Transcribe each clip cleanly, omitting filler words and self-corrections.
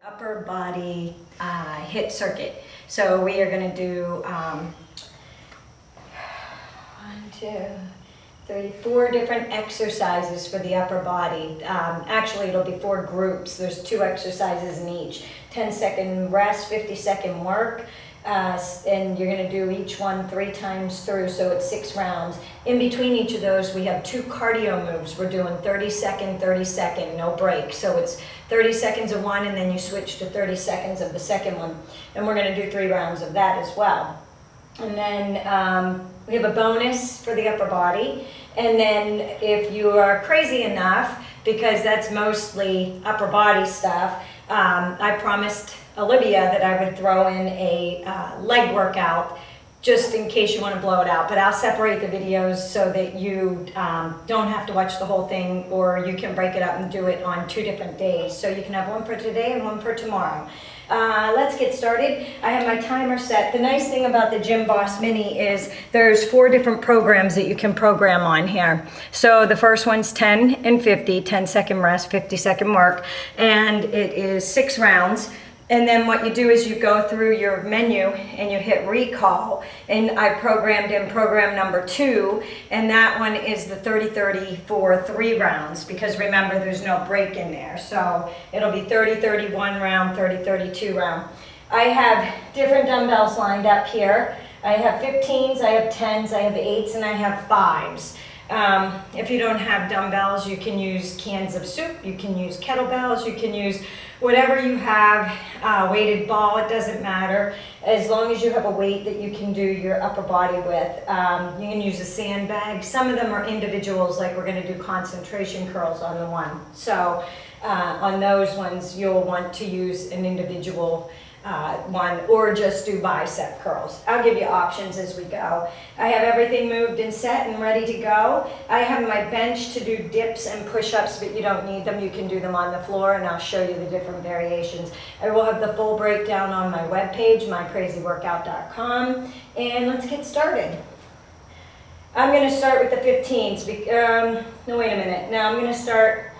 Upper body HIIT circuit. So we are going to do 4 different exercises for the upper body. Actually, it'll be 4 groups. There's 2 exercises in each. 10-second rest, 50-second work. And you're going to do each one 3 times through, so it's 6 rounds. In between each of those, we have 2 cardio moves. We're doing 30-second, 30-second, no break. So it's 30 seconds of one, and then you switch to 30 seconds of the second one. And we're going to do 3 rounds of that as well. And then we have a bonus for the upper body. And then if you are crazy enough, because that's mostly upper body stuff, I promised Olivia that I would throw in a leg workout just in case you want to blow it out. But I'll separate the videos so that you don't have to watch the whole thing, or you can break it up and do it on 2 different days. So you can have one for today and one for tomorrow. Let's get started. I have my timer set. The nice thing about the Gym Boss Mini is there's 4 different programs that you can program on here. So the first one's 10 and 50, 10-second rest, 50-second work, and it is 6 rounds. And then what you do is you go through your menu and you hit recall, and I programmed in program number 2, and that one is the 30-30 for 3 rounds, because remember there's no break in there. So it'll be 30-30 one round, 30-30 2 round. I have different dumbbells lined up here. I have 15s, I have 10s, I have 8s, and I have 5s. If you don't have dumbbells, you can use cans of soup, you can use kettlebells, you can use whatever you have, weighted ball, it doesn't matter, as long as you have a weight that you can do your upper body with. You can use a sandbag. Some of them are individuals, like we're going to do concentration curls on the one. So on those ones, you'll want to use an individual one, or just do bicep curls. I'll give you options as we go. I have everything moved and set and ready to go. I have my bench to do dips and push-ups, but you don't need them. You can do them on the floor, and I'll show you the different variations. I will have the full breakdown on my webpage, mycrazyworkout.com, and let's get started. I'm going to start with the 15s. No, wait a minute. Now I'm going to start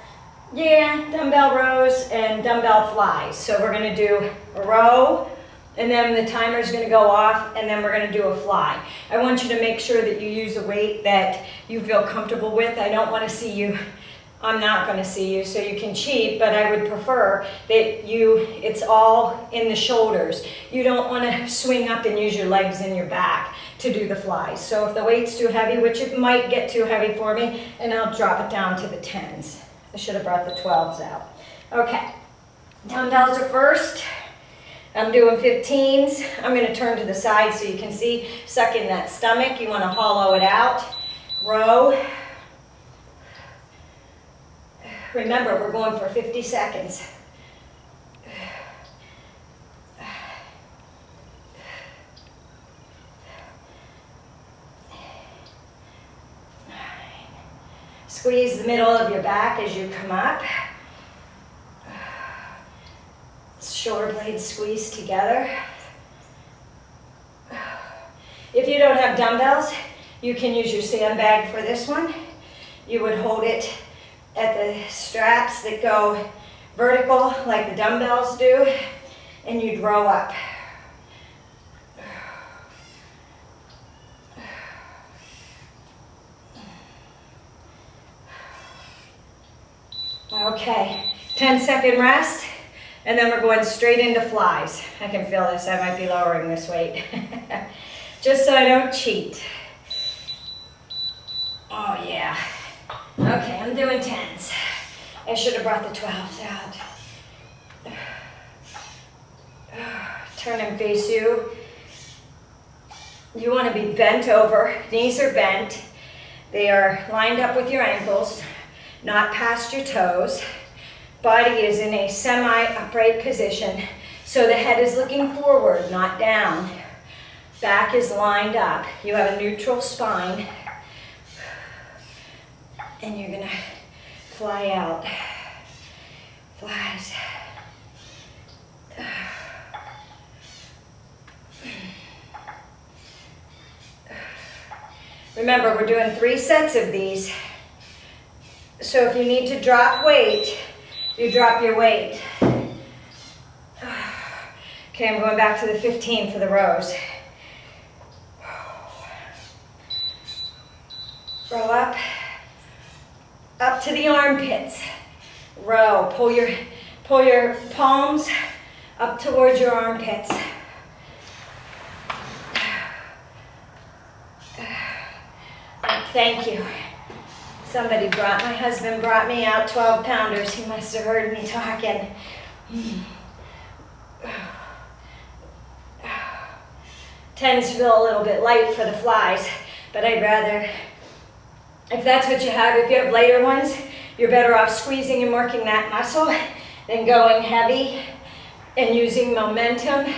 dumbbell rows and dumbbell flies. So we're going to do a row, and then the timer is going to go off, and then we're going to do a fly. I want you to make sure that you use a weight that you feel comfortable with. I don't want to see you, I'm not going to see you, so you can cheat, but I would prefer that it's all in the shoulders. You don't want to swing up and use your legs and your back to do the flies. So if the weight's too heavy, which it might get too heavy for me, and I'll drop it down to the 10s. I should have brought the 12s out. Okay, dumbbells are first. I'm doing 15s. I'm going to turn to the side so you can see. Suck in that stomach. You want to hollow it out. Row. Remember, we're going for 50 seconds. Squeeze the middle of your back as you come up. Shoulder blades squeeze together. If you don't have dumbbells, you can use your sandbag for this one. You would hold it at the straps that go vertical like the dumbbells do, and you'd row up. Okay, 10-second rest, and then we're going straight into flies. I can feel this, I might be lowering this weight. Just so I don't cheat. Oh yeah. Okay, I'm doing 10s. I should have brought the 12s out. Turn and face you. You want to be bent over, knees are bent. They are lined up with your ankles, not past your toes. Body is in a semi-upright position, so the head is looking forward, not down. Back is lined up. You have a neutral spine, and you're gonna fly out. Flies. Remember, we're doing 3 sets of these. So if you need to drop weight, you drop your weight. Okay, I'm going back to the 15 for the rows. Row up to the armpits. Row, pull your palms up towards your armpits. Thank you. My husband brought me out 12 pounders. He must have heard me talking. 10s feel a little bit light for the flies, but I'd rather, if that's what you have, if you have lighter ones, you're better off squeezing and working that muscle than going heavy and using momentum.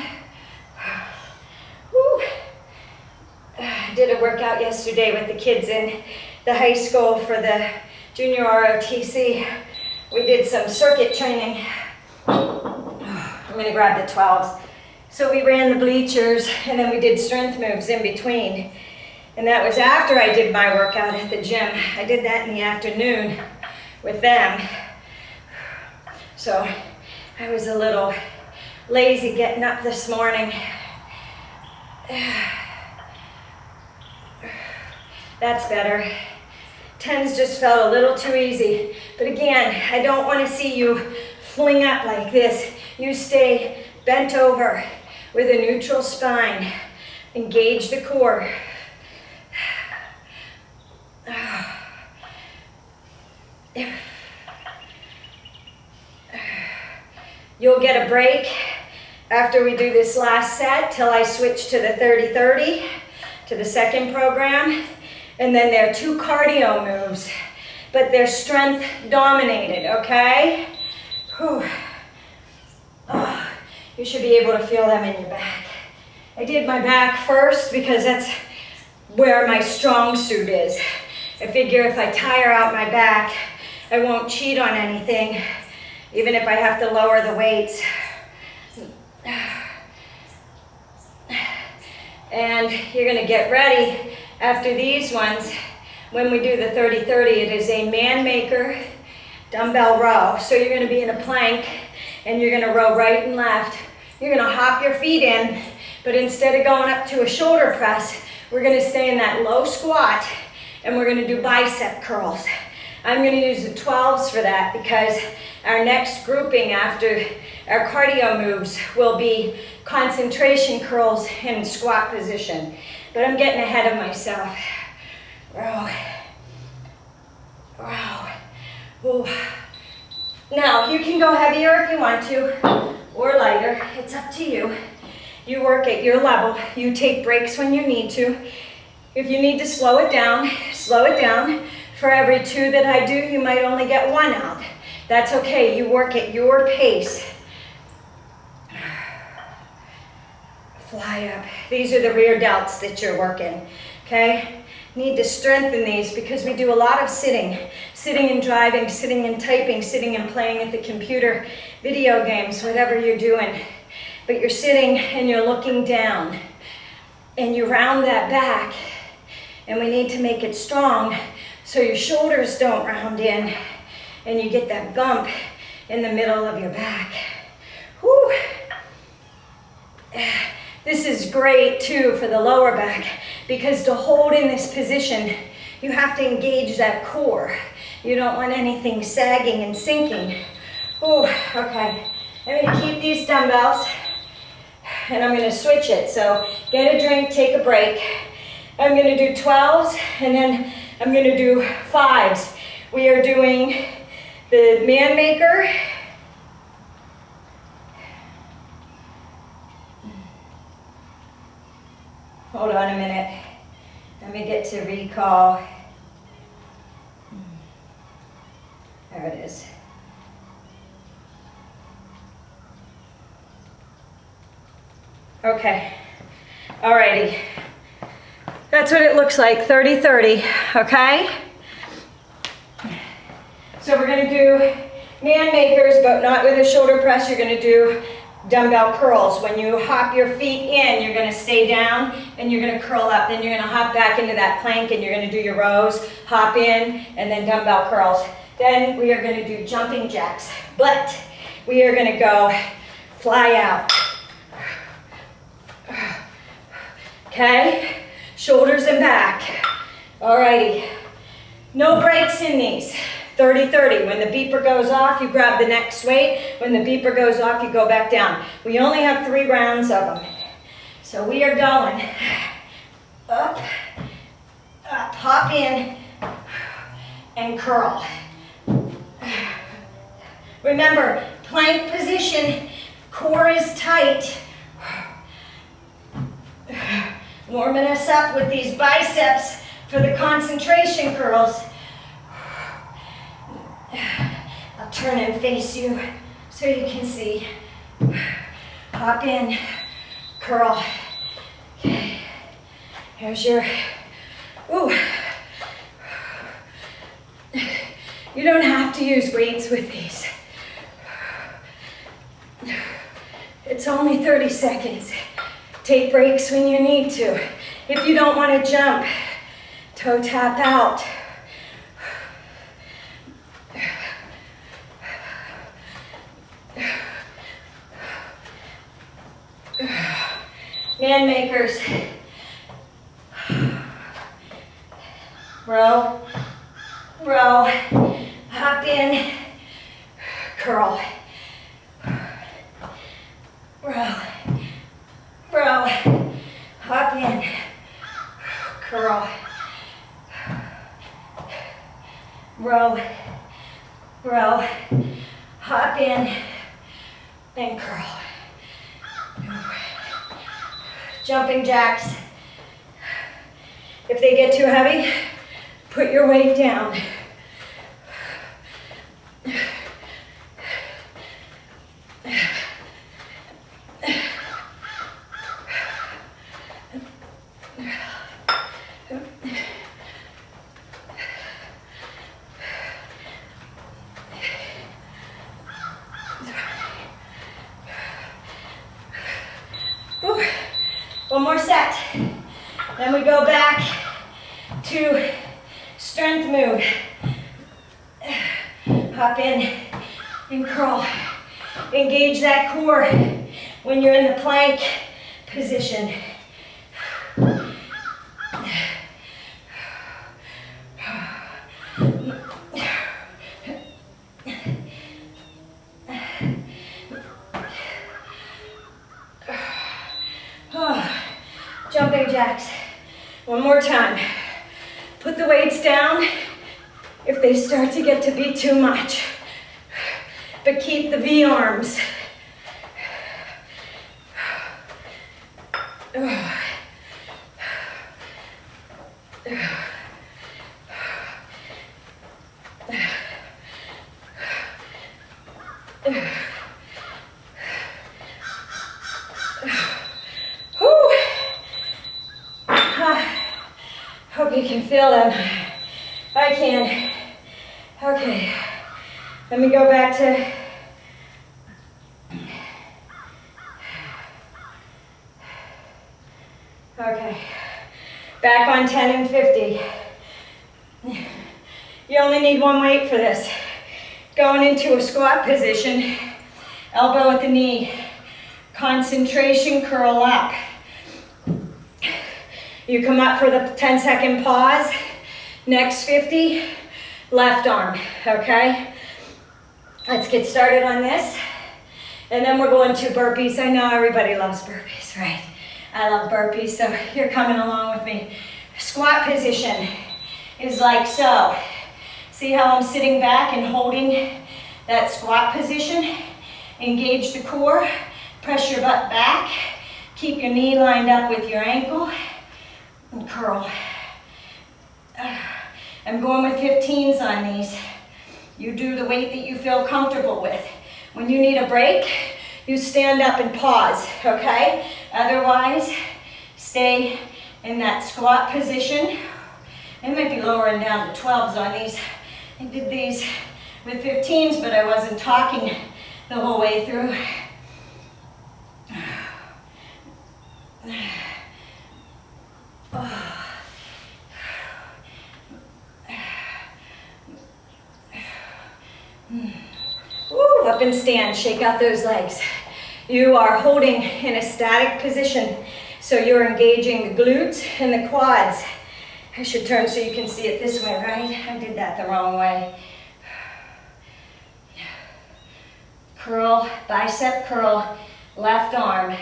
Whew. I did a workout yesterday with the kids in the high school for the junior ROTC. We did some circuit training. I'm gonna grab the 12s. So we ran the bleachers and then we did strength moves in between. And that was after I did my workout at the gym. I did that in the afternoon with them. So I was a little lazy getting up this morning. That's better. 10s just felt a little too easy. But again, I don't want to see you fling up like this. You stay bent over with a neutral spine. Engage the core. You'll get a break after we do this last set till I switch to the 30-30, to the second program. And then there are 2 cardio moves, but they're strength dominated, okay? Whew. Oh, you should be able to feel them in your back. I did my back first because that's where my strong suit is. I figure if I tire out my back, I won't cheat on anything, even if I have to lower the weights. And you're gonna get ready after these ones. When we do the 30-30, it is a Manmaker dumbbell row. So you're gonna be in a plank and you're gonna row right and left. You're gonna hop your feet in, but instead of going up to a shoulder press, we're gonna stay in that low squat and we're gonna do bicep curls. I'm gonna use the 12s for that because our next grouping after our cardio moves will be concentration curls in squat position. But I'm getting ahead of myself. Row. Row. Ooh. Now, you can go heavier if you want to, or lighter. It's up to you. You work at your level. You take breaks when you need to. If you need to slow it down, slow it down. For every 2 that I do, you might only get 1 out. That's okay. You work at your pace. Fly up. These are the rear delts that you're working, okay? Need to strengthen these because we do a lot of sitting. Sitting and driving, sitting and typing, sitting and playing at the computer, video games, whatever you're doing. But you're sitting and you're looking down and you round that back and we need to make it strong so your shoulders don't round in and you get that bump in the middle of your back. Whew. This is great too for the lower back because to hold in this position, you have to engage that core. You don't want anything sagging and sinking. Oh, okay. I'm gonna keep these dumbbells and I'm gonna switch it. So get a drink, take a break. I'm gonna do 12s and then I'm gonna do 5s. We are doing the Manmaker. Hold on a minute. Let me get to recall. There it is. Okay. Alrighty. That's what it looks like, 30-30, okay? So we're gonna do Manmakers, but not with a shoulder press. You're gonna do dumbbell curls. When you hop your feet in, you're gonna stay down and you're gonna curl up. Then you're gonna hop back into that plank and you're gonna do your rows, hop in, and then dumbbell curls. Then we are gonna do jumping jacks. But we are gonna go fly out. Okay? Shoulders and back. Alrighty. No breaks in these. 30-30. When the beeper goes off, you grab the next weight. When the beeper goes off, you go back down. We only have 3 rounds of them. So we are going up, up, hop in, and curl. Remember, plank position, core is tight. Warming us up with these biceps for the concentration curls. I'll turn and face you so you can see. Hop in, curl. Okay. Here's your, ooh. You don't have to use weights with these. It's only 30 seconds. Take breaks when you need to. If you don't want to jump, toe tap out. Manmakers. Row, row, hop in, curl. Row, row, hop in, curl. Row, row, hop in, and curl. Jumping jacks. If they get too heavy, put your weight down. One more set. Then we go back to strength move. Hop in and curl. Engage that core when you're in the plank position. Jumping jacks. One more time. Put the weights down if they start to get to be too much. But keep the V arms. Hope you can feel them. I can. Okay. Let me go back to okay. Back on 10 and 50. You only need one weight for this. Going into a squat position, elbow at the knee, concentration, curl up. You come up for the 10-second pause, next 50, left arm, okay? Let's get started on this. And then we're going to burpees. I know everybody loves burpees, right? I love burpees, so you're coming along with me. Squat position is like so. See how I'm sitting back and holding that squat position? Engage the core, press your butt back, keep your knee lined up with your ankle, and curl. I'm going with 15s on these. You do the weight that you feel comfortable with. When you need a break, you stand up and pause, okay? Otherwise, stay in that squat position. I might be lowering down to 12s on these. I did these with 15s, but I wasn't talking the whole way through. Woo, up and stand, shake out those legs. You are holding in a static position. So you're engaging the glutes and the quads. I should turn so you can see it this way, right? I did that the wrong way. Curl, bicep curl, left arm.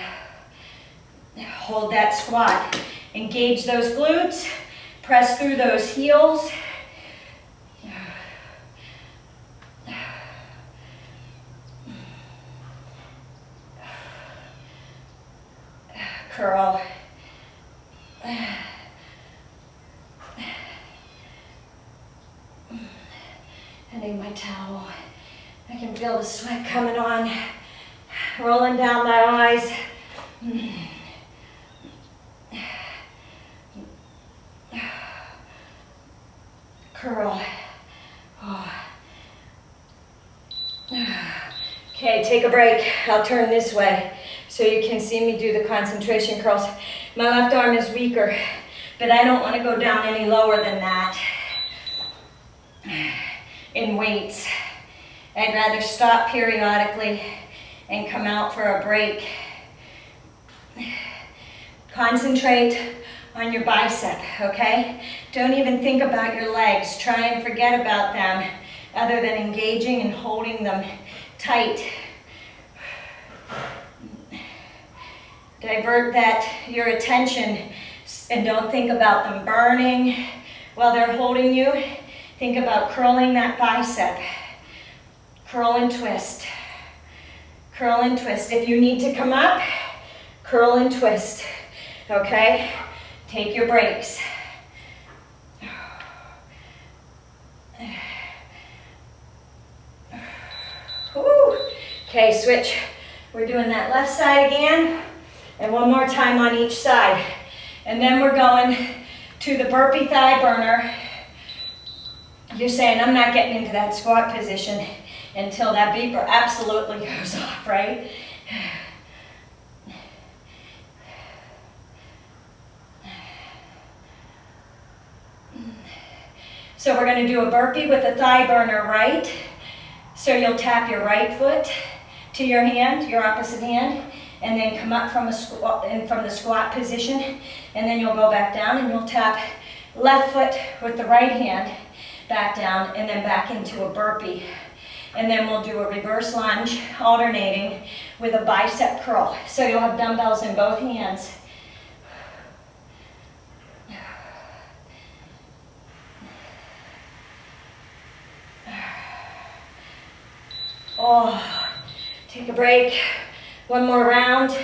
Hold that squat. Engage those glutes. Press through those heels. Curl. I need my towel. I can feel the sweat coming on, rolling down my eyes. Curl. Oh. Okay, take a break. I'll turn this way so you can see me do the concentration curls. My left arm is weaker, but I don't want to go down any lower than that in weights. I'd rather stop periodically and come out for a break. Concentrate on your bicep, okay? Don't even think about your legs. Try and forget about them other than engaging and holding them tight. Divert your attention and don't think about them burning while they're holding you. Think about curling that bicep. Curl and twist. Curl and twist. If you need to come up, curl and twist. Okay? Take your breaks. Woo. Okay, switch. We're doing that left side again. And one more time on each side. And then we're going to the burpee thigh burner. You're saying, I'm not getting into that squat position until that beeper absolutely goes off, right? So we're going to do a burpee with a thigh burner right. So you'll tap your right foot to your hand, your opposite hand, and then come up from the squat position, and then you'll go back down and you'll tap left foot with the right hand back down and then back into a burpee. And then we'll do a reverse lunge alternating with a bicep curl. So you'll have dumbbells in both hands. Oh, take a break. One more round.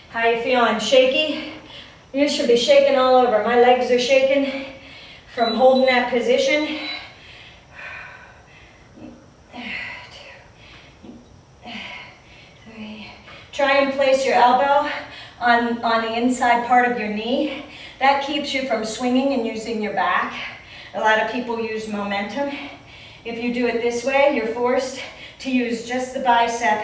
How you feeling? Shaky? You should be shaking all over. My legs are shaking from holding that position. 2, 3. Try and place your elbow on the inside part of your knee. That keeps you from swinging and using your back. A lot of people use momentum. If you do it this way, you're forced to use just the bicep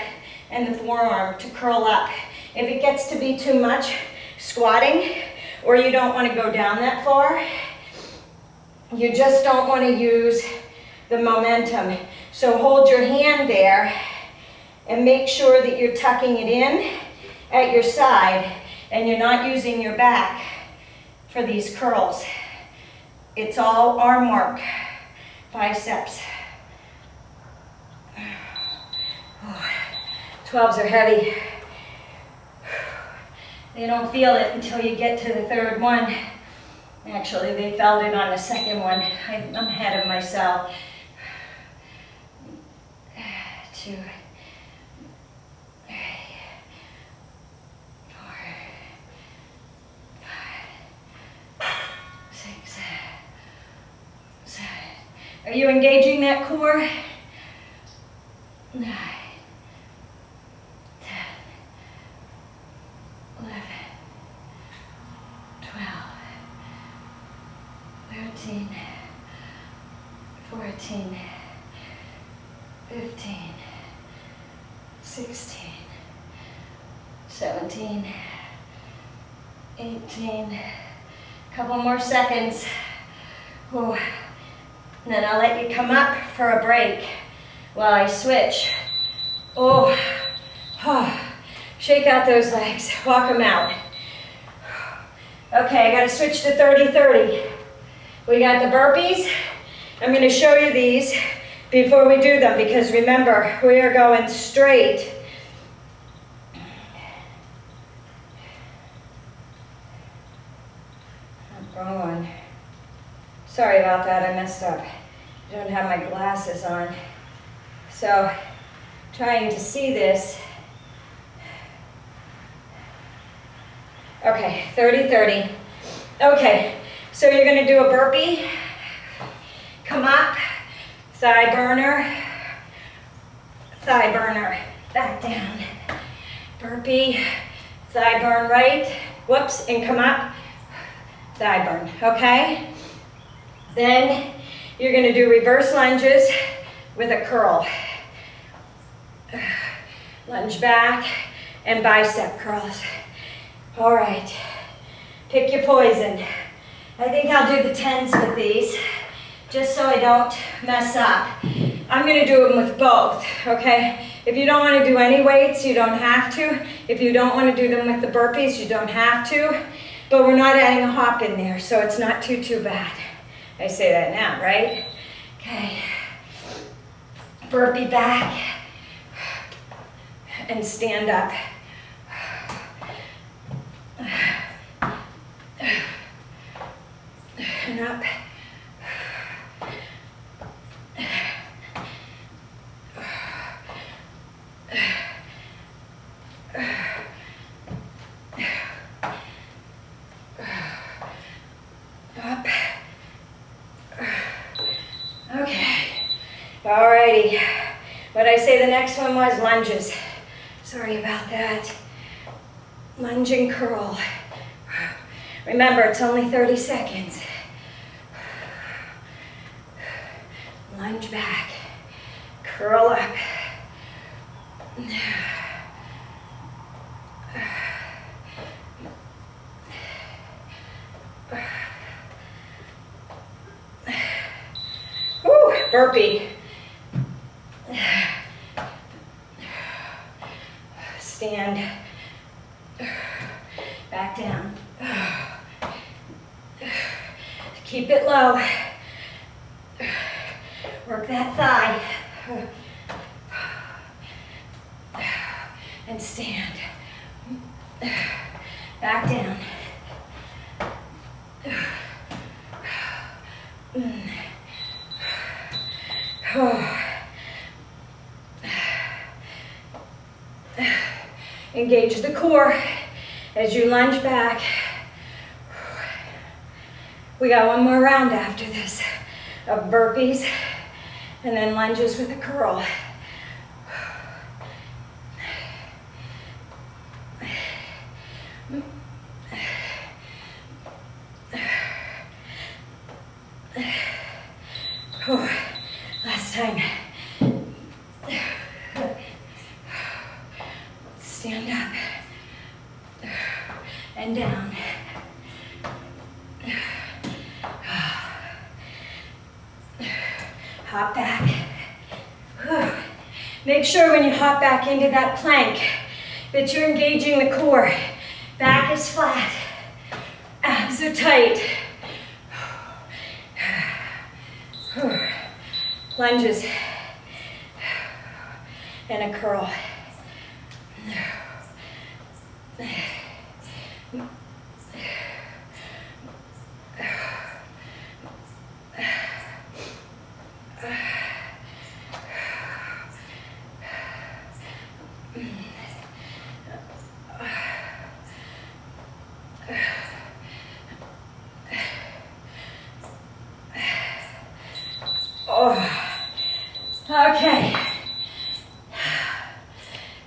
and the forearm to curl up. If it gets to be too much squatting, or you don't want to go down that far, you just don't want to use the momentum. So hold your hand there and make sure that you're tucking it in at your side and you're not using your back for these curls. It's all arm work, biceps. 12s are heavy. They don't feel it until you get to the third one. Actually, they felt it on the second one. I'm ahead of myself. 2, 3, 4, 5, 6, 7. Are you engaging that core? 9, 10, 11, 12, 13, 14, 15, 16, 17, 18. Couple more seconds. Ooh. And then I'll let you come up for a break while I switch. Oh. Shake out those legs. Walk them out. Okay, I gotta switch to 30-30. We got the burpees. I'm gonna show you these before we do them because remember, we are going straight. Wrong one. Sorry about that, I messed up. I don't have my glasses on. So, trying to see this. Okay, 30-30. Okay, so you're gonna do a burpee. Come up, thigh burner, back down. Burpee, thigh burn right, whoops, and come up, thigh burn, okay? Then you're gonna do reverse lunges with a curl. Lunge back and bicep curls. All right, pick your poison. I think I'll do the 10s with these, just so I don't mess up. I'm gonna do them with both, okay? If you don't wanna do any weights, you don't have to. If you don't wanna do them with the burpees, you don't have to. But we're not adding a hop in there, so it's not too bad. I say that now, right? Okay. Burpee back and stand up. And up. Up. Okay. Alrighty. What I say the next one was lunges. Sorry about that. Lunge and curl. Remember, it's only 30 seconds. Lunge back. Curl up. Woo, burpee. Stand. Back down. Keep it low. Work that thigh. And stand. Back down. Engage the core as you lunge back. We got one more round after this of burpees and then lunges with a curl. Last time. Stand up and down. Hop back. Make sure when you hop back into that plank that you're engaging the core. Back is flat. Abs are tight. Lunges and a curl. Okay.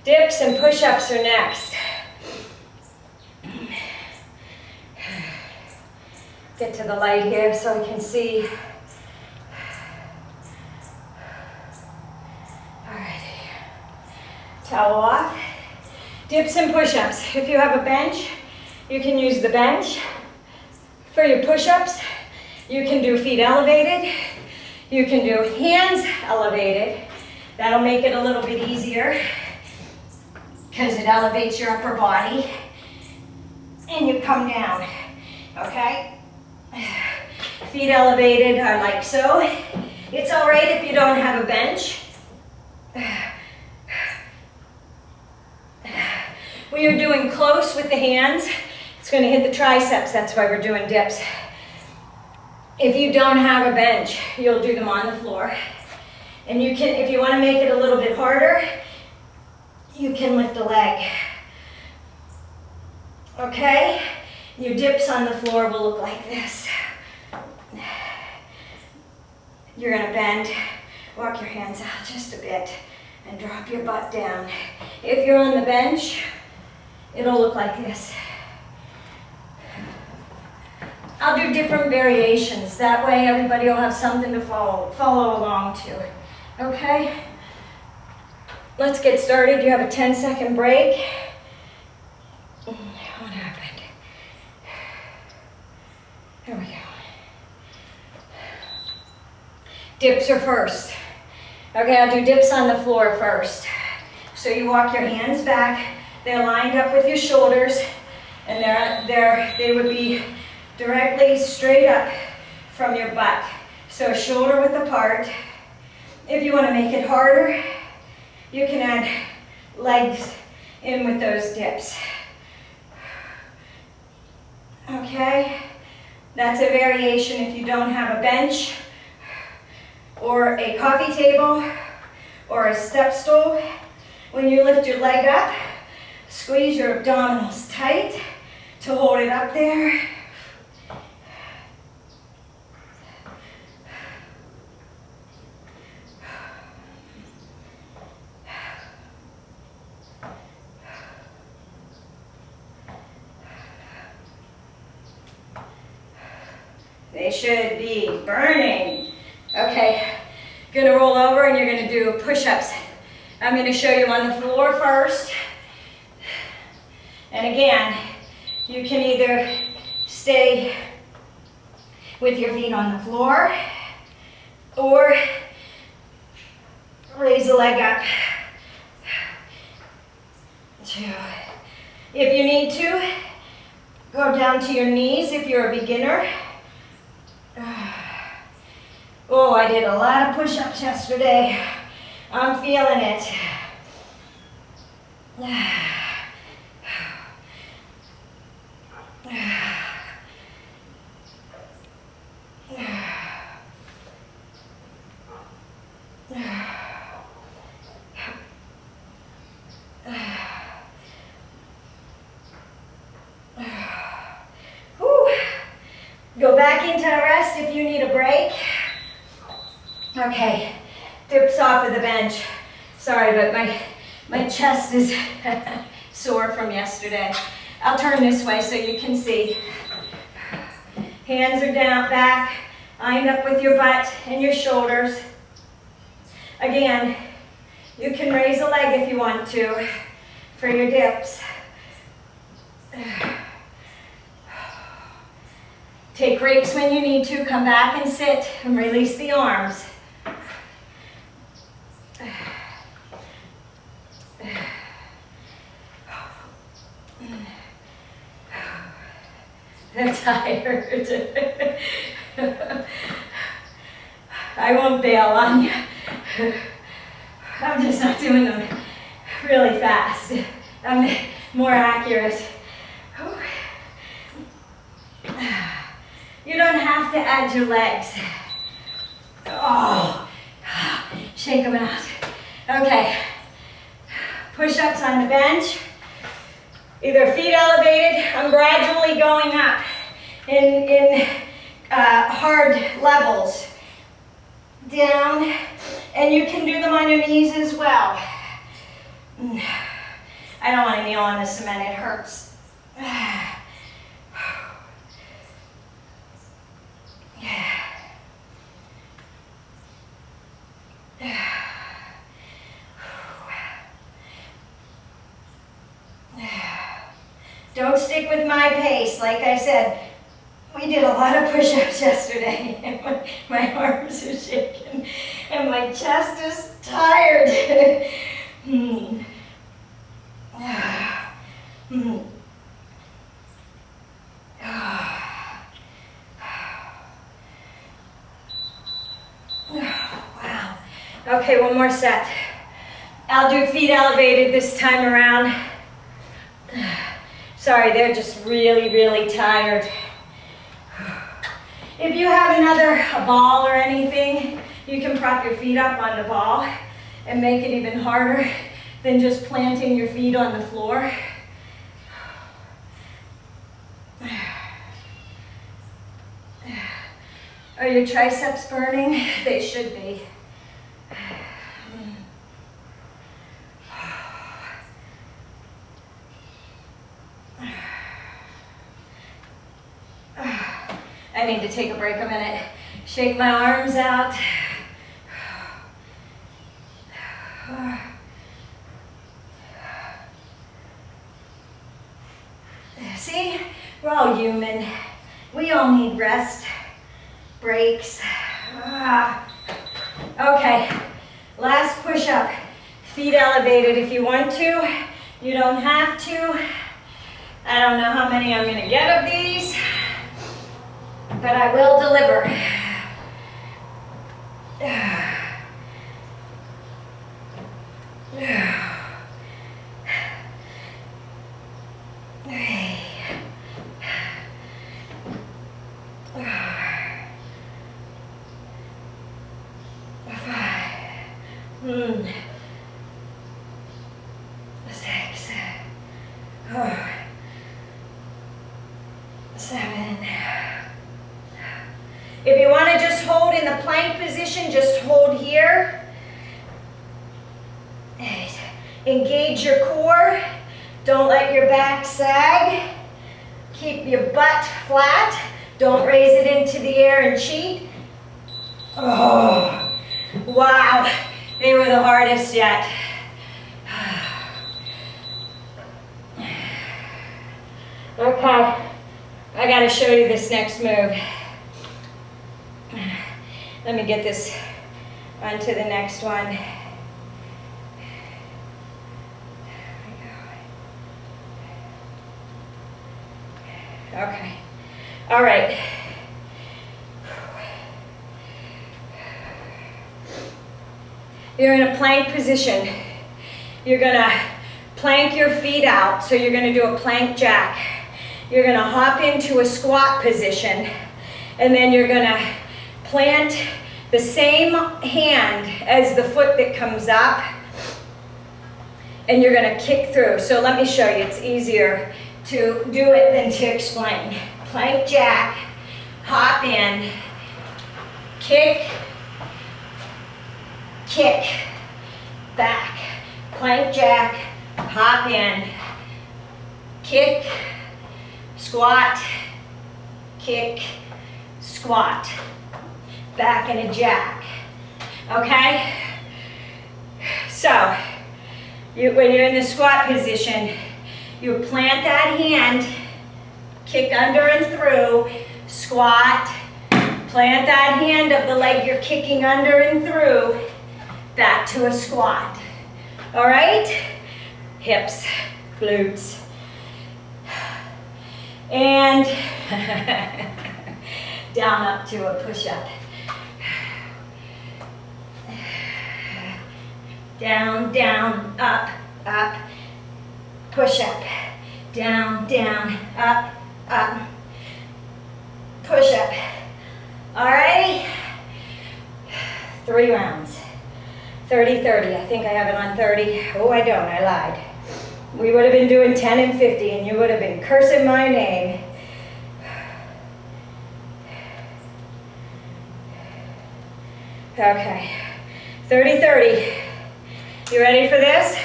Dips and push-ups are next. Get to the light here so I can see. Alrighty. Towel off. Dips and push-ups. If you have a bench, you can use the bench. For your push-ups, you can do feet elevated. You can do hands elevated. That'll make it a little bit easier because it elevates your upper body. And you come down. okay? Feet elevated are like so. It's all right if you don't have a bench. We are doing close with the hands. It's going to hit the triceps, that's why we're doing dips. If you don't have a bench, you'll do them on the floor. And you can, if you want to make it a little bit harder, you can lift a leg. Okay? Your dips on the floor will look like this. You're going to bend, walk your hands out just a bit, and drop your butt down. If you're on the bench, it'll look like this. I'll do different variations. That way everybody will have something to follow along to. Okay? Let's get started. You have a 10-second break. What happened? There we go. Dips are first. Okay, I'll do dips on the floor first. So you walk your hands back. They're lined up with your shoulders, and they would be directly straight up from your butt. So shoulder width apart. If you want to make it harder, you can add legs in with those dips. Okay? That's a variation if you don't have a bench or a coffee table or a step stool. When you lift your leg up, squeeze your abdominals tight to hold it up there. They should be burning. Okay, gonna roll over and you're gonna do push-ups. I'm gonna show you on the floor first. And again, you can either stay with your feet on the floor or raise the leg up. 2. If you need to, go down to your knees if you're a beginner. Oh, I did a lot of push-ups yesterday. I'm feeling it. Go back into rest if you need a break. Okay, dips off of the bench. Sorry, but my chest is sore from yesterday. I'll turn this way so you can see. Hands are down, back, lined up with your butt and your shoulders. Again, you can raise a leg if you want to for your dips. Take breaks when you need to. Come back and sit and release the arms. They're tired. I won't bail on you. I'm just not doing them really fast. I'm more accurate. You don't have to add your legs. Oh, shake them out. Okay, push-ups on the bench. Either feet elevated, I'm gradually going up in hard levels. Down, and you can do them on your knees as well. I don't want to kneel on the cement, it hurts. Don't stick with my pace. Like I said, we did a lot of push-ups yesterday, and my arms are shaking, and my chest is tired. Okay, one more set. I'll do feet elevated this time around. Sorry, they're just really, really tired. If you have a ball or anything, you can prop your feet up on the ball and make it even harder than just planting your feet on the floor. Are your triceps burning? They should be. I need to take a break a minute. Shake my arms out. See, we're all human. We all need rest, breaks. Okay, last push-up. Feet elevated if you want to. You don't have to. I don't know how many I'm gonna get of these, but I will deliver. If you want to just hold in the plank position, just hold here. Engage your core. Don't let your back sag. Keep your butt flat. Don't raise it into the air and cheat. Oh, wow. They were the hardest yet. Okay, I gotta show you this next move. Let me get this onto the next one. Okay, all right. You're in a plank position. You're gonna plank your feet out, so you're gonna do a plank jack. You're gonna hop into a squat position, and then you're gonna plant the same hand as the foot that comes up, and you're gonna kick through. So let me show you, it's easier to do it than to explain. Plank jack, hop in, kick, kick, back. Plank jack, hop in, kick, squat, kick, squat. Back in a jack, okay? So, when you're in the squat position, you plant that hand, kick under and through, squat, plant that hand of the leg you're kicking under and through, back to a squat. All right? Hips, glutes. And down up to a push-up. Down, down, up, up, push up. Down, down, up, up, push up. Alrighty? 3 rounds. 30-30. I think I have it on 30. Oh, I don't. I lied. We would have been doing 10 and 50, and you would have been cursing my name. Okay. 30-30. You ready for this?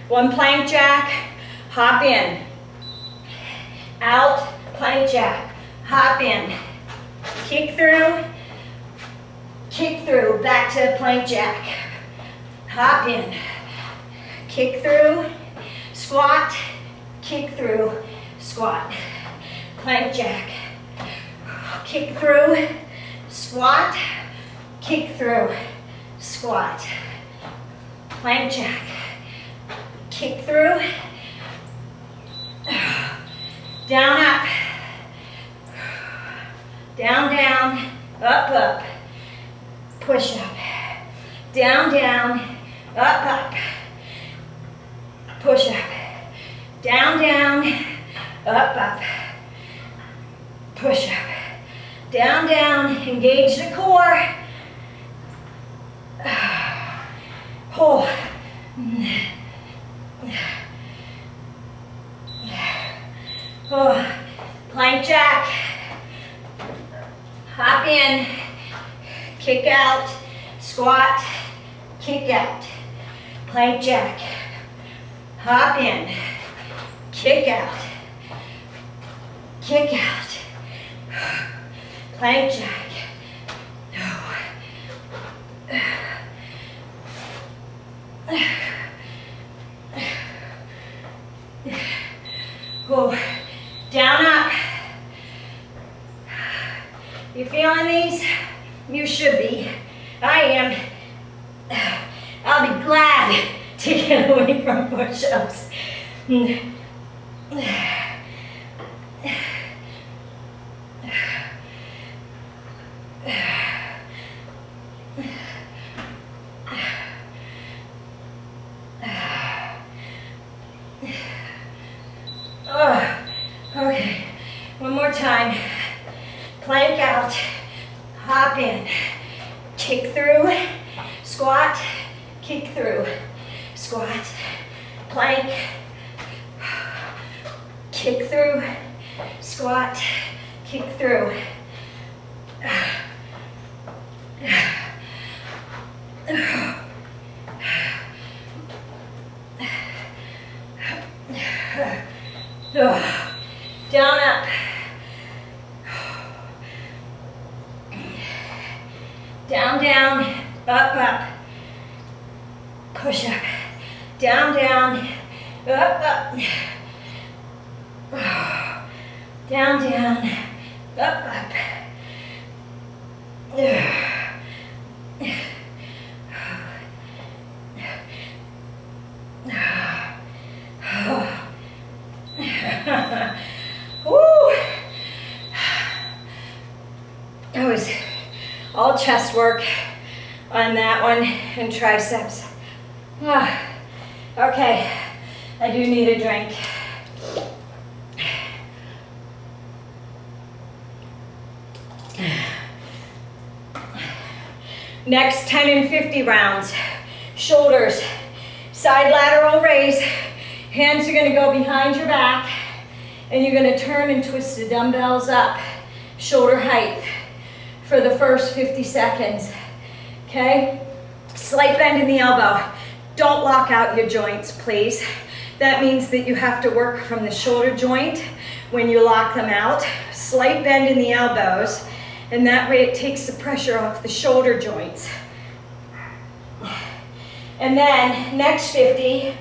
1 plank jack, hop in. Out, plank jack, hop in. Kick through, back to plank jack. Hop in, kick through, squat, kick through, squat. Plank jack, kick through, squat, kick through, squat. Plank jack, kick through, down, up, down, down, up, up, push up, down, down, up, up, push up, down, down, up, up, push up, down, down, engage the core, pull, plank jack, hop in, kick out, squat, kick out, plank jack, hop in, kick out, plank jack. Oh, down, up. You feeling these? You should be. I am. I'll be glad to get away from push-ups. Okay, one more time. Plank out, hop in, kick through, squat, kick through, squat, plank, kick through, squat, kick through. Down, up. Down, down, up, up. Push up. Down, down, up, up. Down, down, up, up. That was all chest work on that one and triceps. Okay, I do need a drink. Next 10 and 50 rounds. Shoulders, side lateral raise. Hands are gonna go behind your back and you're gonna turn and twist the dumbbells up, shoulder height for the first 50 seconds, okay? Slight bend in the elbow. Don't lock out your joints, please. That means that you have to work from the shoulder joint when you lock them out. Slight bend in the elbows, and that way it takes the pressure off the shoulder joints. And then, next 50,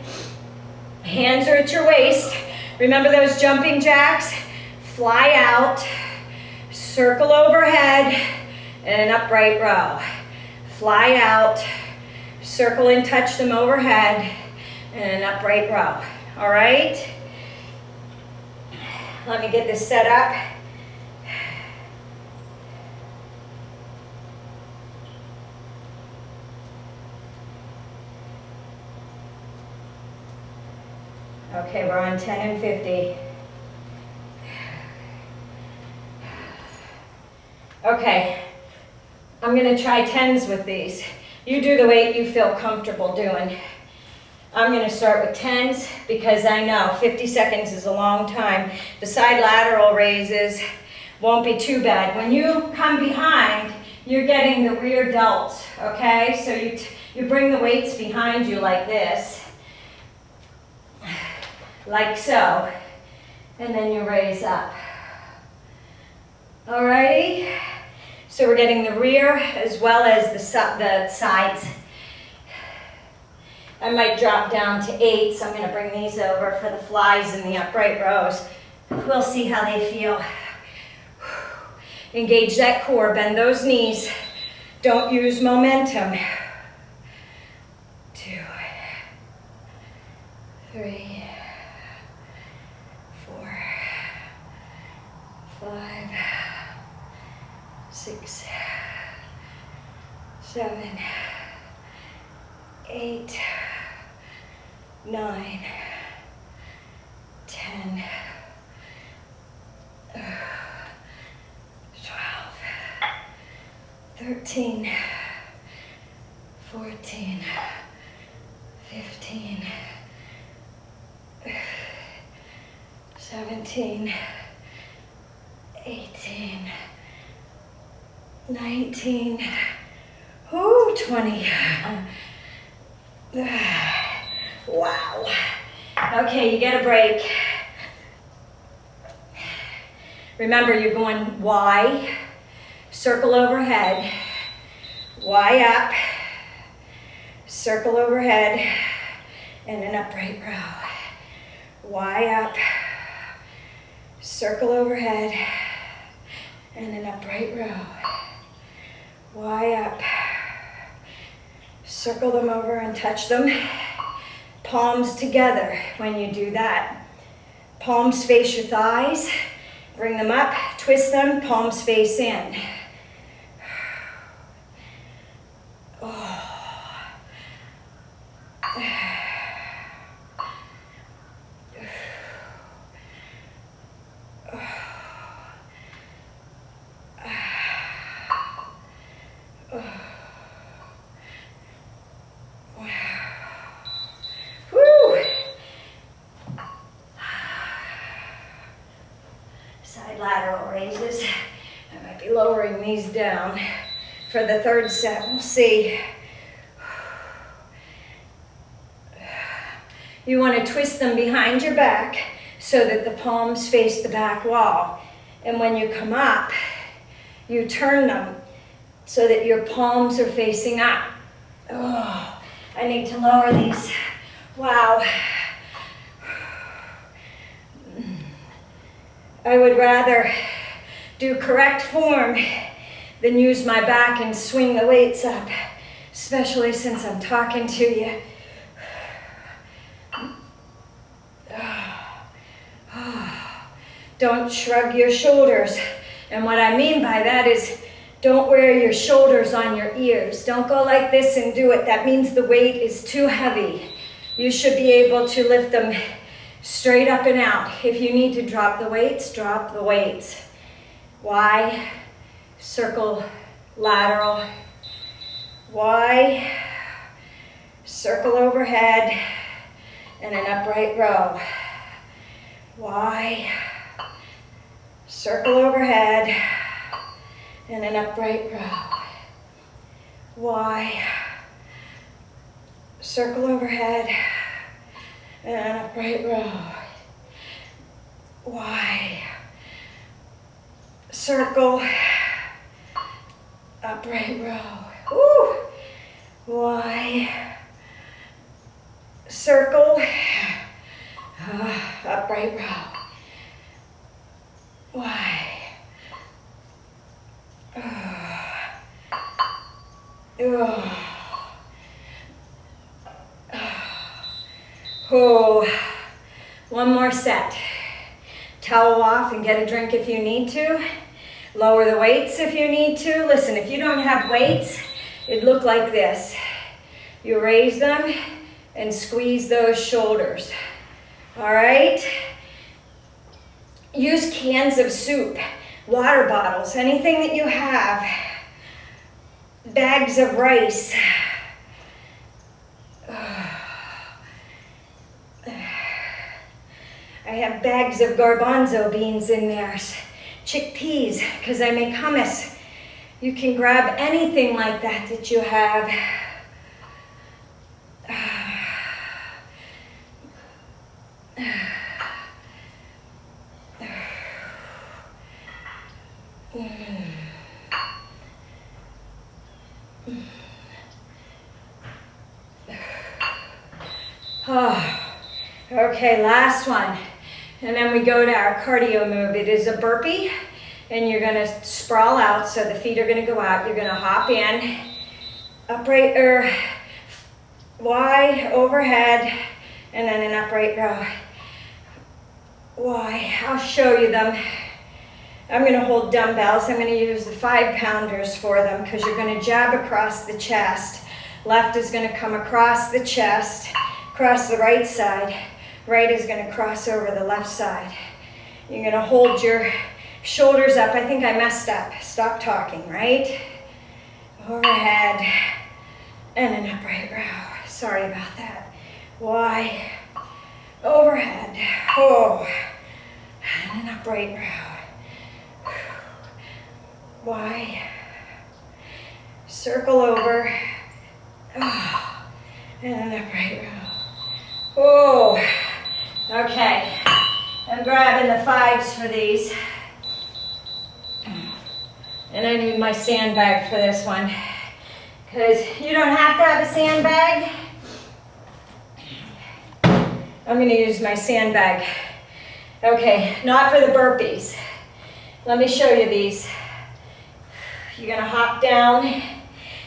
hands are at your waist. Remember those jumping jacks? Fly out, circle overhead, and an upright row. Fly out, circle and touch them overhead, and an upright row. All right? Let me get this set up. Okay, we're on 10 and 50. Okay, I'm gonna try 10s with these. You do the weight you feel comfortable doing. I'm gonna start with 10s because I know 50 seconds is a long time. The side lateral raises won't be too bad. When you come behind, you're getting the rear delts, okay? So you bring the weights behind you like this. Like so, and then you raise up. Alrighty, so we're getting the rear as well as the sides. I might drop down to 8, so I'm going to bring these over for the flies and the upright rows. We'll see how they feel. Engage that core, bend those knees. Don't use momentum. 2, 3, 5, 6, 7, 8, 9, 10, 12, 13, 14, 15, 17, 18, 19, ooh, 20. Wow. Okay, you get a break. Remember, you're going Y, circle overhead, Y up, circle overhead, and an upright row. Y up, circle overhead, and an upright row. Y up, circle them over and touch them. Palms together when you do that. Palms face your thighs. Bring them up, twist them, palms face in. Oh. Side lateral raises. I might be lowering these down for the third set. We'll see. You want to twist them behind your back so that the palms face the back wall. And when you come up, you turn them so that your palms are facing up. Oh, I need to lower these. Wow. I would rather do correct form than use my back and swing the weights up, especially since I'm talking to you. Don't shrug your shoulders. And what I mean by that is don't wear your shoulders on your ears. Don't go like this and do it. That means the weight is too heavy. You should be able to lift them straight up and out. If you need to drop the weights, drop the weights. Y, circle, lateral. Y, circle overhead, and an upright row. Y, circle overhead, and an upright row. Y, circle overhead, and an upright row. Y, circle, upright row. Woo! Y, circle, upright row. Y. Oh, one more set. Towel off and get a drink if you need to. Lower the weights if you need to. Listen, if you don't have weights, it'd look like this. You raise them and squeeze those shoulders. All right? Use cans of soup, water bottles, anything that you have. Bags of rice. I have bags of garbanzo beans in there, chickpeas, because I make hummus. You can grab anything like that that you have. Oh, okay, last one. And then we go to our cardio move. It is a burpee, and you're gonna sprawl out, so the feet are gonna go out. You're gonna hop in, upright, Y, overhead, and then an upright row. Y, I'll show you them. I'm gonna hold dumbbells. I'm gonna use the 5-pounders for them because you're gonna jab across the chest. Left is gonna come across the chest, across the right side. Right is gonna cross over the left side. You're gonna hold your shoulders up. I think I messed up. Stop talking, right? Overhead and an upright row. Sorry about that. Y, overhead, oh, and an upright row. Y, circle over, oh, and an upright row. Oh, okay. I'm grabbing the 5s for these. And I need my sandbag for this one. Because you don't have to have a sandbag. I'm going to use my sandbag. Okay, not for the burpees. Let me show you these. You're going to hop down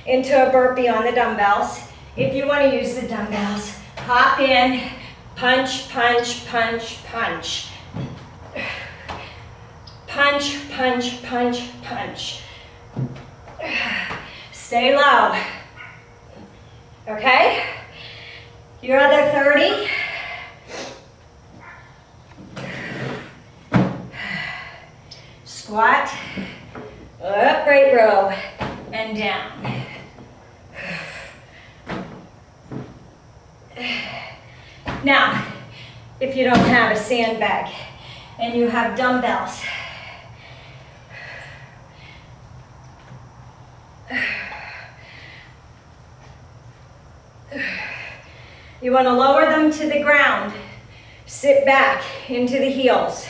into a burpee on the dumbbells. If you want to use the dumbbells, hop in, punch, punch, punch, punch. Punch, punch, punch, punch. Stay low. Okay? Your other 30. Squat, upright row, and down. Now, if you don't have a sandbag and you have dumbbells, you want to lower them to the ground. Sit back into the heels,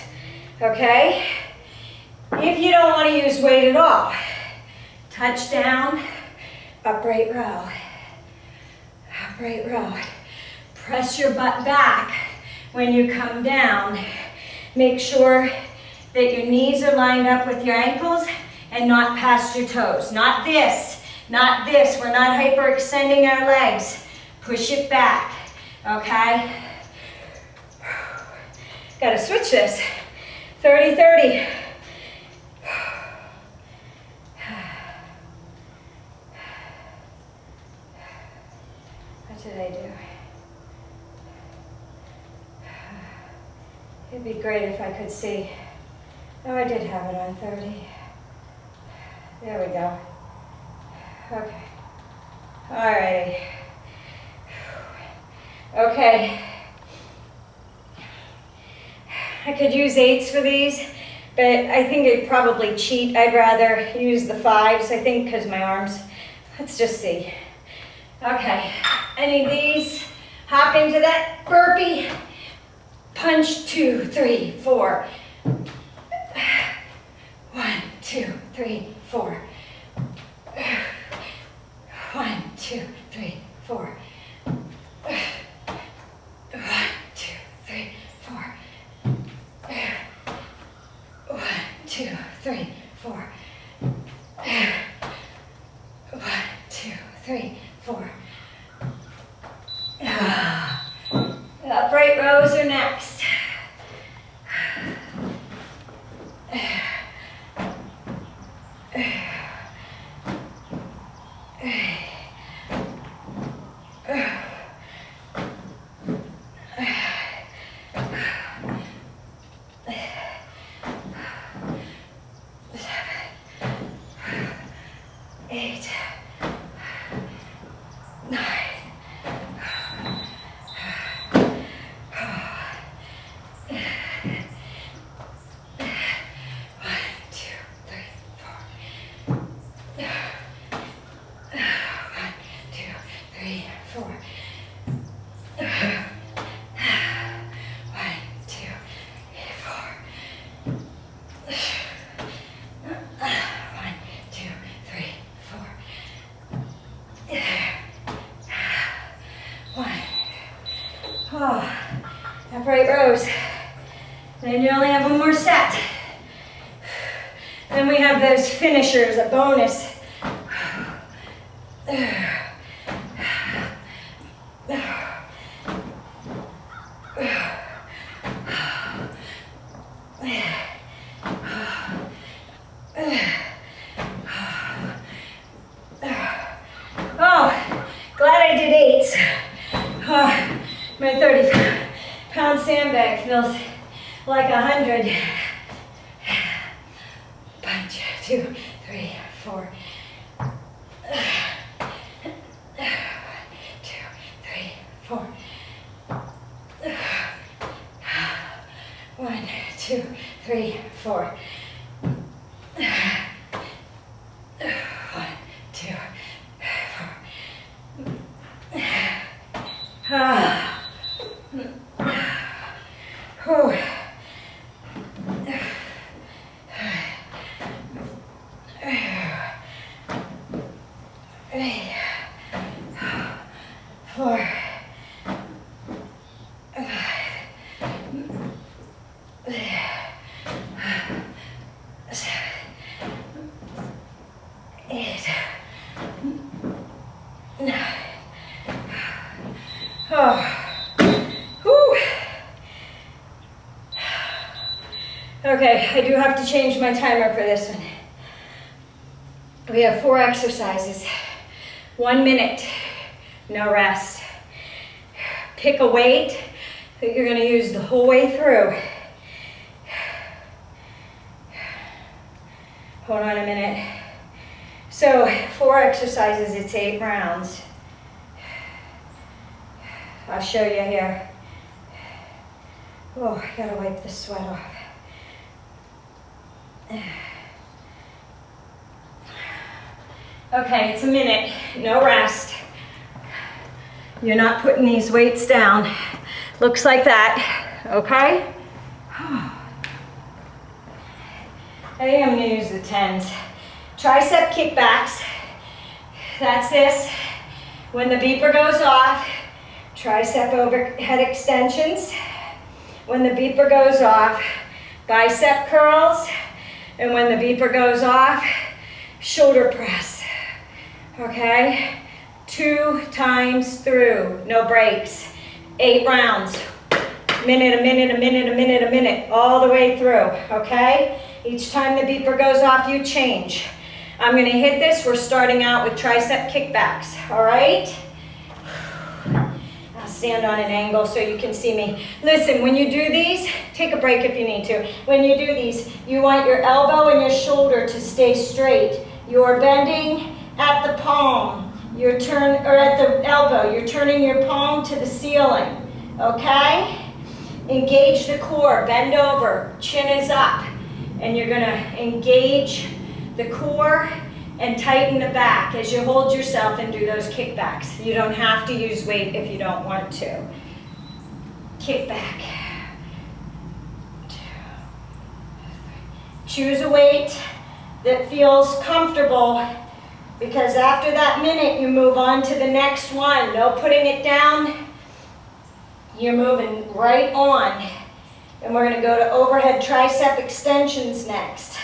okay? If you don't want to use weight at all, touch down, upright row, upright row. Press your butt back when you come down. Make sure that your knees are lined up with your ankles and not past your toes. Not this, not this. We're not hyperextending our legs. Push it back, okay? Gotta switch this. 30-30. What did I do? It'd be great if I could see. Oh, I did have it on 30. There we go. Okay. All righty. Okay. I could use 8s for these, but I think I'd probably cheat. I'd rather use the 5s, I think, because my arms. Let's just see. Okay. I need these. Hop into that burpee. Punch, 2, 3, 4. 1, 2, 3, 4. 1, 2, 3, 4. 1, 2, 3, 4. 1, 2, 3, 4. 1, 2, 3, 4. Upright rows are next. Upright rows. Then you only have one more set. Then we have those finishers, a bonus. feels like 100. 1, 2, 3, 4. 1, 2, 3, 4. 1, 2, 3, 4. 1, 2, 4. Okay, I do have to change my timer for this one. We have 4 exercises, 1 minute, no rest. Pick a weight that you're going to use the whole way through. Hold on a minute. So 4 exercises, it's 8 rounds. I'll show you here. Oh, I gotta wipe the sweat off. Okay, it's a minute, no rest. You're not putting these weights down. Looks like that, okay? I think I'm gonna use the 10s. Tricep kickbacks, that's this. When the beeper goes off, tricep overhead extensions. When the beeper goes off, bicep curls. And when the beeper goes off, shoulder press, okay? 2 times through, no breaks. 8 rounds, minute, a minute, a minute, a minute, a minute, all the way through, okay? Each time the beeper goes off, you change. I'm gonna hit this, we're starting out with tricep kickbacks, all right? I'll stand on an angle so you can see me. Listen, when you do these, take a break if you need to. When you do these, you want your elbow and your shoulder to stay straight. You're bending at the palm. Or at the elbow, you're turning your palm to the ceiling, okay? Engage the core, bend over, chin is up, and you're gonna engage the core and tighten the back as you hold yourself and do those kickbacks. You don't have to use weight if you don't want to. Kickback. 2, 3. Choose a weight that feels comfortable, because after that minute, you move on to the next one. No putting it down. You're moving right on. And we're gonna go to overhead tricep extensions next.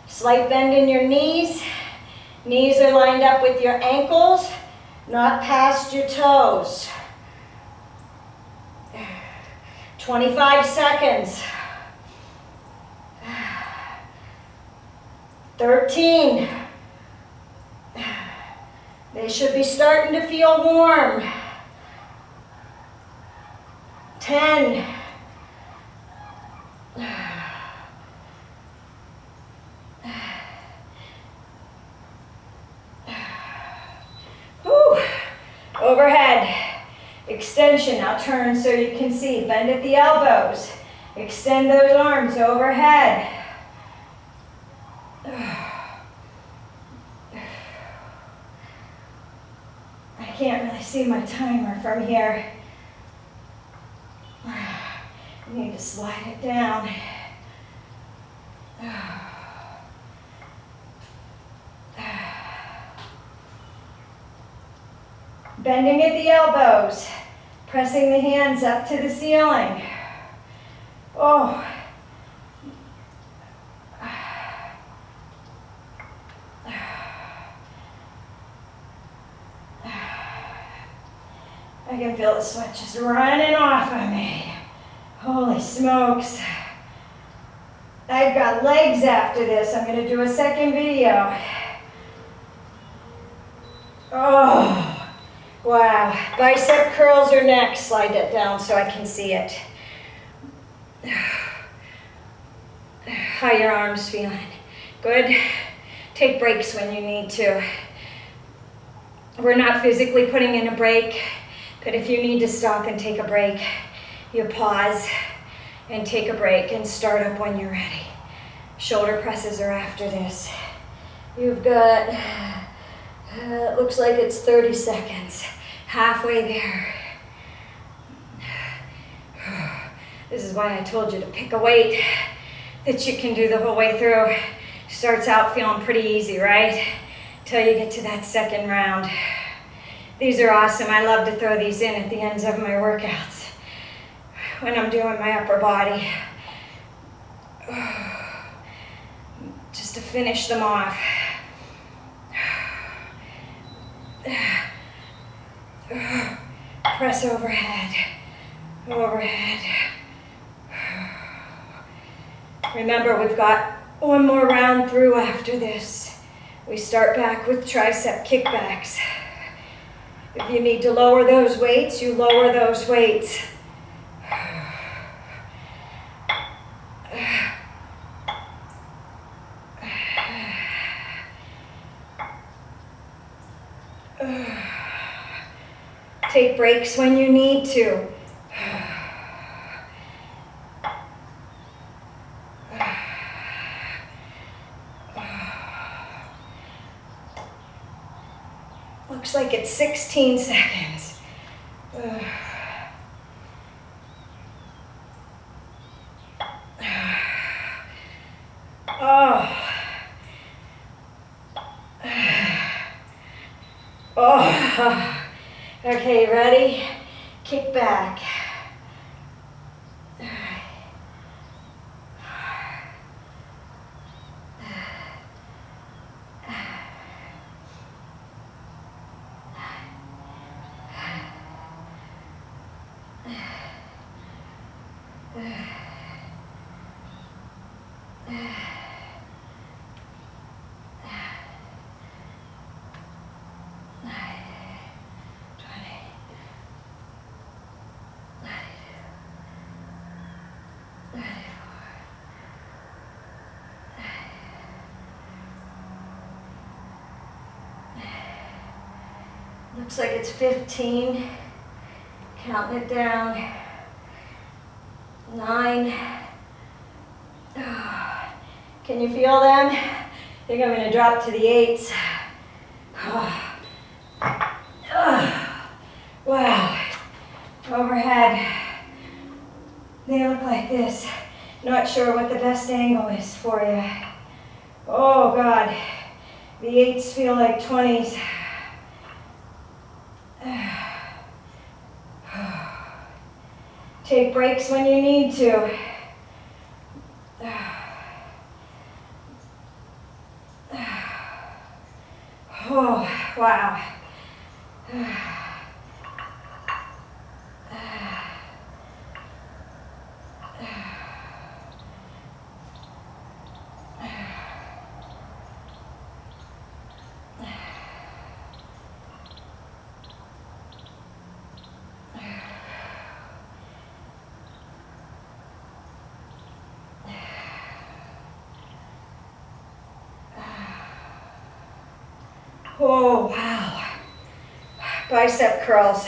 Slight bend in your knees. Knees are lined up with your ankles, not past your toes. 25 seconds. 13. They should be starting to feel warm. 10. Whew. Overhead. Extension. Now turn so you can see. Bend at the elbows. Extend those arms overhead. I can't really see my timer from here. I need to slide it down. Bending at the elbows, pressing the hands up to the ceiling. Oh. I can feel the sweat just running off of me. Holy smokes. I've got legs after this. I'm going to do a second video. Oh, Wow, bicep curls are next. Slide that down so I can see it. How your arms feeling? Good. Take breaks when you need to. We're not physically putting in a break, but if you need to stop and take a break, you pause and take a break and start up when you're ready. Shoulder presses are after this. You've got, it looks like it's 30 seconds. Halfway there. This is why I told you to pick a weight that you can do the whole way through. Starts out feeling pretty easy, right? Till you get to that second round. These are awesome. I love to throw these in at the ends of my workouts when I'm doing my upper body. Just to finish them off. Press overhead, overhead. Remember, we've got one more round through after this. We start back with tricep kickbacks. If you need to lower those weights, you lower those weights. Take breaks when you need to. Looks like it's 16 seconds. Okay, ready? Kick back. Looks like it's 15. Counting it down. 9. Can you feel them? I think I'm going to drop to the 8s. Wow. Overhead. They look like this. Not sure what the best angle is for you. Oh God. The 8s feel like 20s. Take breaks when you need to. Oh, wow. Oh, wow. Bicep curls.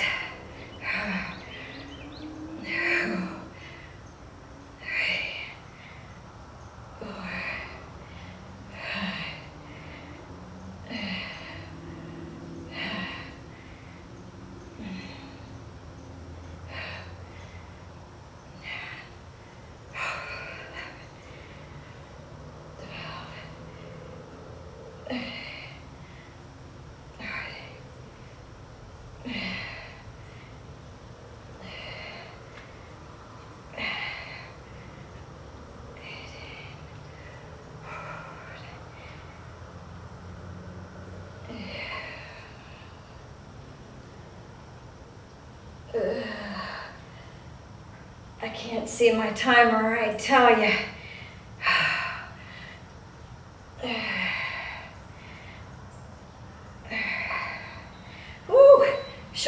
I can't see my timer, I tell you.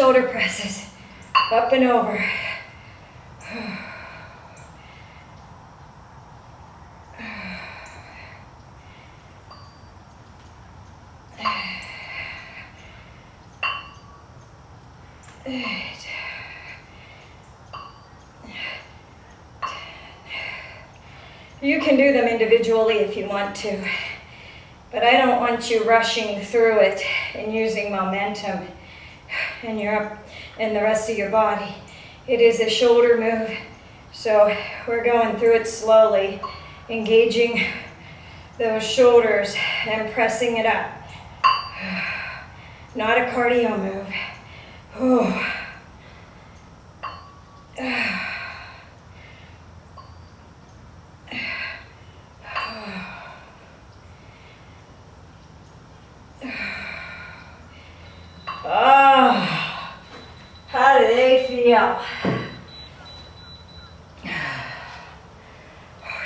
shoulder presses, up and over. You can do them individually if you want to, but I don't want you rushing through it and using momentum in the rest of your body. It is a shoulder move, so we're going through it slowly, engaging those shoulders and pressing it up. Not a cardio move. Oh. Oh, how do they feel?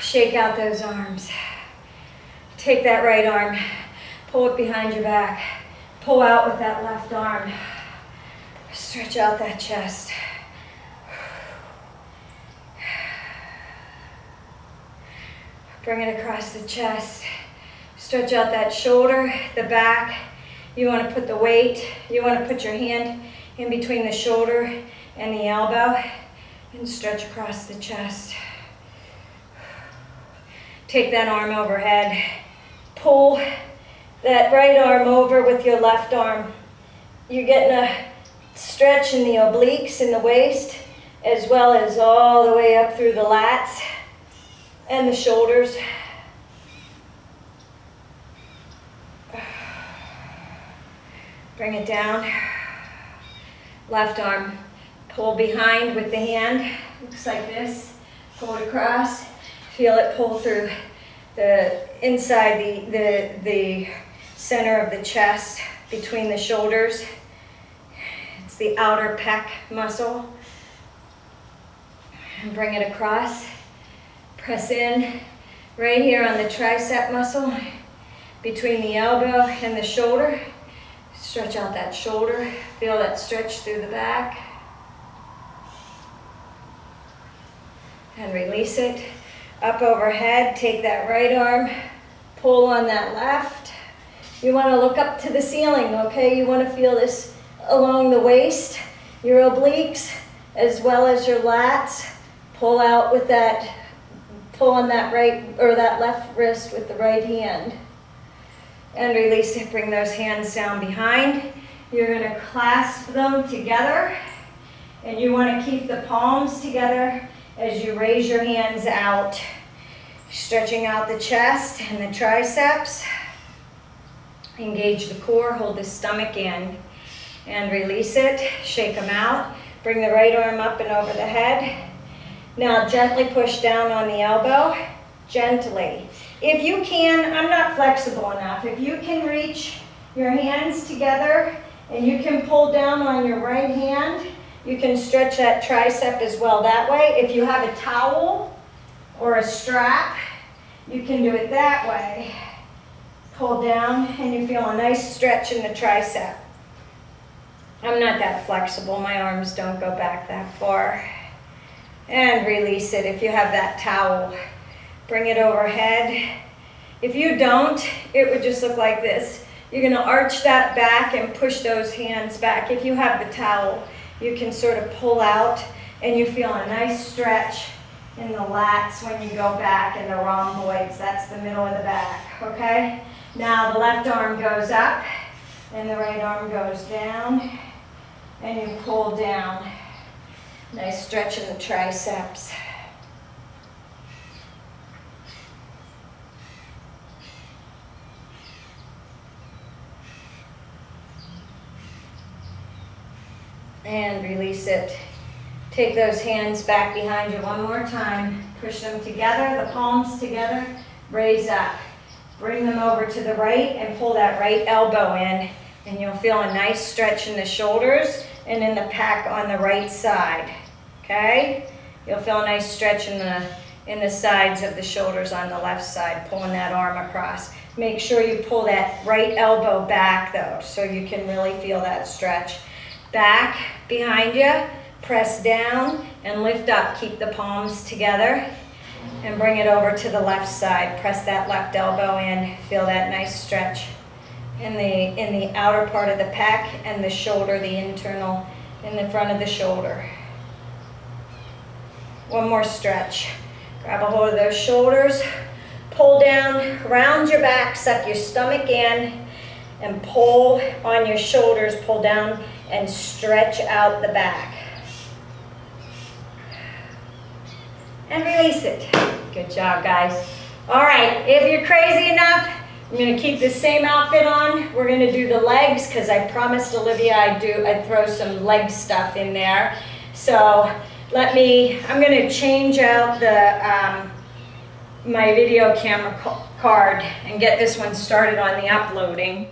Shake out those arms. Take that right arm, pull it behind your back. Pull out with that left arm. Stretch out that chest. Bring it across the chest. Stretch out that shoulder, the back. You want to put the weight, you want to put your hand in between the shoulder and the elbow and stretch across the chest. Take that arm overhead. Pull that right arm over with your left arm. You're getting a stretch in the obliques in the waist, as well as all the way up through the lats and the shoulders. Bring it down. Left arm, pull behind with the hand. Looks like this. Pull it across. Feel it pull through the inside, the center of the chest, between the shoulders. It's the outer pec muscle. And bring it across. Press in right here on the tricep muscle, between the elbow and the shoulder. Stretch out that shoulder. Feel that stretch through the back. And release it. Up overhead, take that right arm, pull on that left. You want to look up to the ceiling, okay? You want to feel this along the waist, your obliques, as well as your lats. Pull out with that, pull on that right or that left wrist with the right hand. And release it, bring those hands down behind. You're gonna clasp them together, and you wanna keep the palms together as you raise your hands out. Stretching out the chest and the triceps. Engage the core, hold the stomach in. And release it, shake them out. Bring the right arm up and over the head. Now gently push down on the elbow, gently. If you can, I'm not flexible enough. If you can reach your hands together and you can pull down on your right hand, you can stretch that tricep as well that way. If you have a towel or a strap, you can do it that way. Pull down and you feel a nice stretch in the tricep. I'm not that flexible. My arms don't go back that far. And release it if you have that towel. Bring it overhead. If you don't, it would just look like this. You're gonna arch that back and push those hands back. If you have the towel, you can sort of pull out and you feel a nice stretch in the lats when you go back in the rhomboids. That's the middle of the back, okay? Now the left arm goes up and the right arm goes down and you pull down. Nice stretch in the triceps. And release it. Take those hands back behind you one more time. Push them together, the palms together. Raise up. Bring them over to the right and pull that right elbow in. And you'll feel a nice stretch in the shoulders and in the pec on the right side. Okay? You'll feel a nice stretch in the sides of the shoulders on the left side, pulling that arm across. Make sure you pull that right elbow back though, so you can really feel that stretch. back behind you, press down and lift up. Keep the palms together and bring it over to the left side. Press that left elbow in, feel that nice stretch in the outer part of the pec and the shoulder, the internal in the front of the shoulder. One more stretch. Grab a hold of those shoulders, pull down, round your back, suck your stomach in, and pull on your shoulders, pull down and stretch out the back. And release it. Good job, guys. All right, if you're crazy enough, I'm gonna keep the same outfit on. We're gonna do the legs, because I promised Olivia I'd throw some leg stuff in there. So I'm gonna change out my video camera card and get this one started on the uploading.